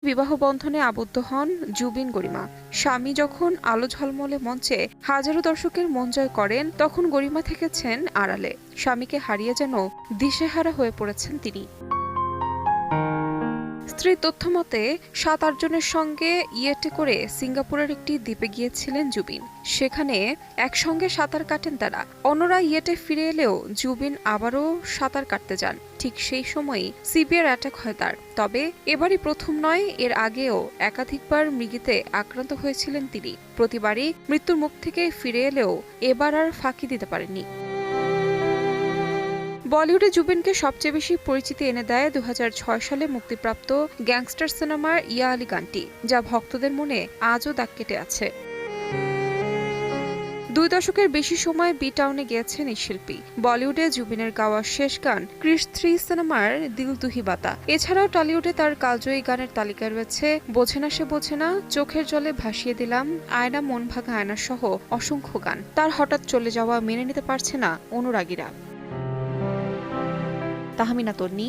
বিবাহ বন্ধনে আবদ্ধ হন জুবিন গরিমা। স্বামী যখন আলো ঝলমলে মঞ্চে হাজারো দর্শকের মন জয় করেন, তখন গরিমা থেকেছেন আড়ালে। স্বামীকে হারিয়ে যেন দিশেহারা হয়ে পড়েছেন তিনি। স্ত্রীর তথ্যমতে ৭-৮ জনের সঙ্গে ইয়েটে করে সিঙ্গাপুরের একটি দ্বীপে গিয়েছিলেন জুবিন। সেখানে একসঙ্গে সাঁতার কাটেন তারা। অন্যরা ইয়েটে ফিরে এলেও জুবিন আবারও সাঁতার কাটতে যান। ঠিক সেই সময়ই সিভিয়ার অ্যাটাক হয় তার। তবে এবারই প্রথম নয়, এর আগেও একাধিকবার মৃগীতে আক্রান্ত হয়েছিলেন তিনি। প্রতিবারই মৃত্যুর মুখ থেকে ফিরে এলেও এবার আর ফাঁকি দিতে পারেননি। বলিউডে জুবিনকে সবচেয়ে বেশি পরিচিতি এনে দেয় ২০০৬ সালে মুক্তিপ্রাপ্ত গ্যাংস্টার সিনেমার ইয়া আলী গানটি, যা ভক্তদের মনে আজও দাগ কেটে আছে। ২ দশকের বেশি সময় বি টাউনে গিয়েছেন এই শিল্পী। বলিউডে জুবিনের গাওয়া শেষ গান ক্রিশ ৩ সিনেমার দিল দুহি বাতা। এছাড়াও টলিউডে তার কালজয়ী গানের তালিকায় রয়েছে বোঝে না সে বোঝে না, চোখের জলে ভাসিয়ে দিলাম, আয়না মন ভাঙা আয়না সহ অসংখ্য গান। তার হঠাৎ চলে যাওয়া মেনে নিতে পারছে না অনুরাগীরা। তাহমিনা তন্নি।